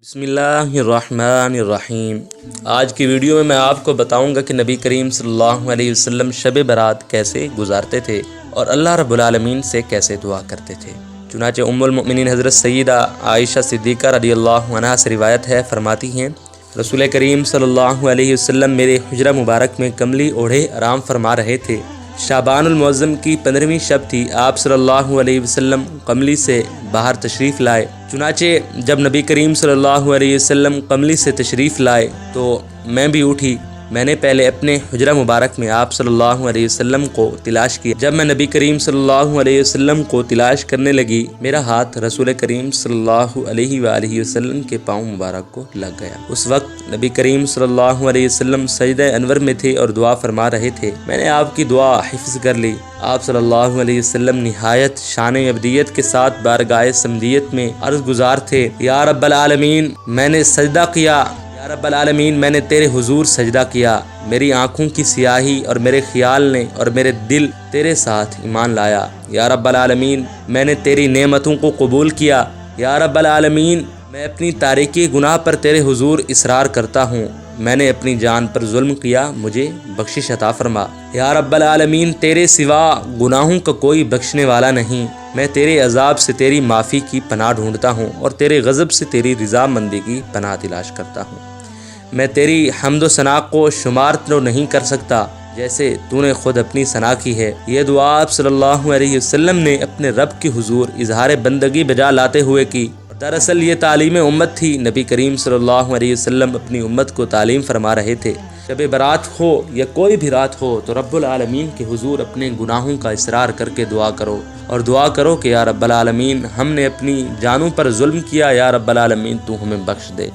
بسم اللہ الرحمن الرحیم۔ آج کی ویڈیو میں آپ کو بتاؤں گا کہ نبی کریم صلی اللہ علیہ وسلم شب برات کیسے گزارتے تھے اور اللہ رب العالمین سے کیسے دعا کرتے تھے۔ چنانچہ ام المؤمنین حضرت سیدہ عائشہ صدیقہ رضی اللہ عنہا سے روایت ہے، فرماتی ہیں رسول کریم صلی اللہ علیہ وسلم میرے حجرہ مبارک میں کملی اوڑھے آرام فرما رہے تھے۔ شعبان المعظم کی 15ویں شب تھی۔ آپ صلی اللہ علیہ وسلم قملی سے باہر تشریف لائے۔ چنانچہ جب نبی کریم صلی اللہ علیہ وسلم قملی سے تشریف لائے تو میں بھی اٹھی۔ میں نے پہلے اپنے حجرہ مبارک میں آپ صلی اللہ علیہ وسلم کو تلاش کیا۔ جب میں نبی کریم صلی اللہ علیہ وسلم کو تلاش کرنے لگی، میرا ہاتھ رسول کریم صلی اللہ علیہ وآلہ وسلم کے پاؤں مبارک کو لگ گیا۔ اس وقت نبی کریم صلی اللہ علیہ وسلم سجدہ انور میں تھے اور دعا فرما رہے تھے۔ میں نے آپ کی دعا حفظ کر لی۔ آپ صلی اللہ علیہ وسلم نہایت شان ابدیت کے ساتھ بارگاہ سمدیت میں عرض گزار تھے، یا رب العالمین میں نے سجدہ کیا، یا رب العالمین میں نے تیرے حضور سجدہ کیا۔ میری آنکھوں کی سیاہی اور میرے خیال نے اور میرے دل تیرے ساتھ ایمان لایا۔ یا رب العالمین میں نے تیری نعمتوں کو قبول کیا۔ یا رب العالمین میں اپنی تاریکی گناہ پر تیرے حضور اصرار کرتا ہوں۔ میں نے اپنی جان پر ظلم کیا، مجھے بخشش عطا فرما۔ یا رب العالمین تیرے سوا گناہوں کا کوئی بخشنے والا نہیں۔ میں تیرے عذاب سے تیری معافی کی پناہ ڈھونڈتا ہوں اور تیرے غضب سے تیری رضا مندی کی پناہ تلاش کرتا ہوں۔ میں تیری حمد و ثنا کو شمار تو نہیں کر سکتا جیسے تو نے خود اپنی ثنا کی ہے۔ یہ دعا آپ صلی اللہ علیہ وسلم نے اپنے رب کے حضور اظہار بندگی بجا لاتے ہوئے کی۔ دراصل یہ تعلیم امت تھی۔ نبی کریم صلی اللہ علیہ وسلم اپنی امت کو تعلیم فرما رہے تھے، شب برات ہو یا کوئی بھی رات ہو تو رب العالمین کے حضور اپنے گناہوں کا اصرار کر کے دعا کرو، اور دعا کرو کہ یا رب العالمین ہم نے اپنی جانوں پر ظلم کیا، یا رب العالمین تو ہمیں بخش دے،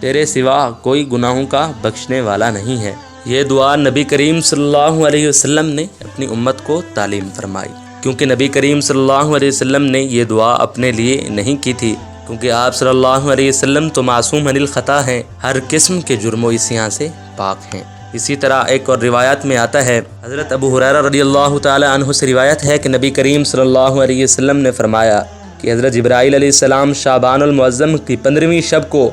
تیرے سوا کوئی گناہوں کا بخشنے والا نہیں ہے۔ یہ دعا نبی کریم صلی اللہ علیہ وسلم نے اپنی امت کو تعلیم فرمائی، کیونکہ نبی کریم صلی اللہ علیہ وسلم نے یہ دعا اپنے لیے نہیں کی تھی، کیونکہ آپ صلی اللہ علیہ وسلم تو معصوم عن الخطا ہیں، ہر قسم کے جرم و عصیاں سے پاک ہیں۔ اسی طرح ایک اور روایت میں آتا ہے، حضرت ابو ہریرہ رضی اللہ تعالی عنہ سے روایت ہے کہ نبی کریم صلی اللہ علیہ وسلم نے فرمایا کہ حضرت جبرائیل علیہ السلام شعبان المعظم کی 15ویں شب کو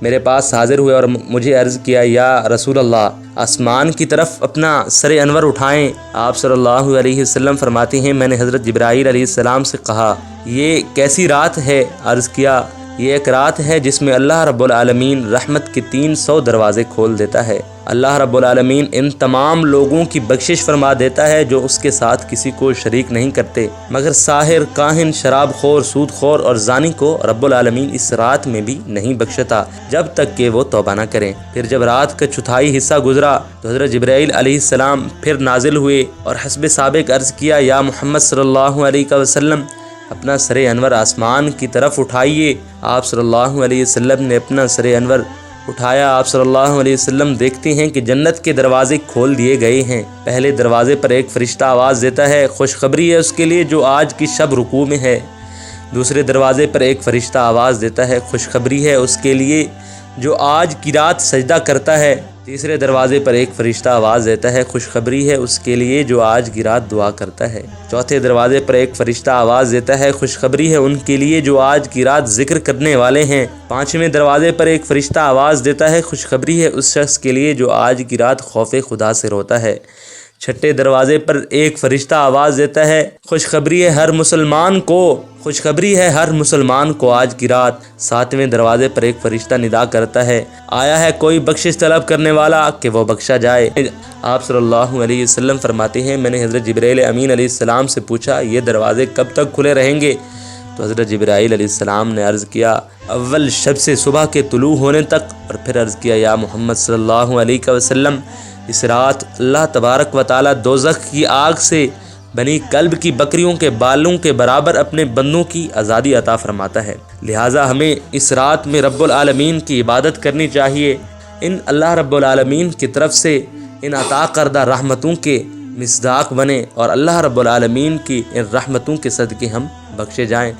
میرے پاس حاضر ہوئے اور مجھے عرض کیا، یا رسول اللہ آسمان کی طرف اپنا سر انور اٹھائیں۔ آپ صلی اللہ علیہ وسلم فرماتی ہیں میں نے حضرت جبرائیل علیہ السلام سے کہا، یہ کیسی رات ہے؟ عرض کیا، یہ ایک رات ہے جس میں اللہ رب العالمین رحمت کے 300 دروازے کھول دیتا ہے۔ اللہ رب العالمین ان تمام لوگوں کی بخشش فرما دیتا ہے جو اس کے ساتھ کسی کو شریک نہیں کرتے، مگر ساحر، کاہن، شراب خور، سود خور اور زانی کو رب العالمین اس رات میں بھی نہیں بخشتا جب تک کہ وہ توبہ نہ کریں۔ پھر جب رات کا چوتھائی حصہ گزرا تو حضرت جبرائیل علیہ السلام پھر نازل ہوئے اور حسب سابق عرض کیا، یا محمد صلی اللہ علیہ وسلم اپنا سر انور آسمان کی طرف اٹھائیے۔ آپ صلی اللہ علیہ وسلم نے اپنا سر انور اٹھایا۔ آپ صلی اللہ علیہ وسلم دیکھتے ہیں کہ جنت کے دروازے کھول دیے گئے ہیں۔ پہلے دروازے پر ایک فرشتہ آواز دیتا ہے، خوشخبری ہے اس کے لیے جو آج کی شب رکوع میں ہے۔ دوسرے دروازے پر ایک فرشتہ آواز دیتا ہے، خوشخبری ہے اس کے لیے جو آج کی رات سجدہ کرتا ہے۔ تیسرے دروازے پر ایک فرشتہ آواز دیتا ہے، خوشخبری ہے اس کے لیے جو آج کی رات دعا کرتا ہے۔ چوتھے دروازے پر ایک فرشتہ آواز دیتا ہے، خوشخبری ہے ان کے لیے جو آج کی رات ذکر کرنے والے ہیں۔ پانچویں دروازے پر ایک فرشتہ آواز دیتا ہے، خوشخبری ہے اس شخص کے لیے جو آج کی رات خوف خدا سے روتا ہے۔ چھٹے دروازے پر ایک فرشتہ آواز دیتا ہے، خوشخبری ہے ہر مسلمان کو، خوشخبری ہے ہر مسلمان کو آج کی رات۔ ساتویں دروازے پر ایک فرشتہ ندا کرتا ہے، آیا ہے کوئی بخشش طلب کرنے والا کہ وہ بخشا جائے۔ آپ صلی اللہ علیہ وسلم فرماتے ہیں میں نے حضرت جبرائیل امین علیہ السلام سے پوچھا، یہ دروازے کب تک کھلے رہیں گے؟ تو حضرت جبرائیل علیہ السلام نے عرض کیا، اول شب سے صبح کے طلوع ہونے تک۔ اور پھر عرض کیا، یا محمد صلی اللہ علیہ وسلم اس رات اللہ تبارک و تعالی دوزخ کی آگ سے بنی کلب کی بکریوں کے بالوں کے برابر اپنے بندوں کی آزادی عطا فرماتا ہے، لہٰذا ہمیں اس رات میں رب العالمین کی عبادت کرنی چاہیے۔ ان اللہ رب العالمین کی طرف سے ان عطا کردہ رحمتوں کے مصداق بنیں اور اللہ رب العالمین کی ان رحمتوں کے صدقے ہم بخشے جائیں۔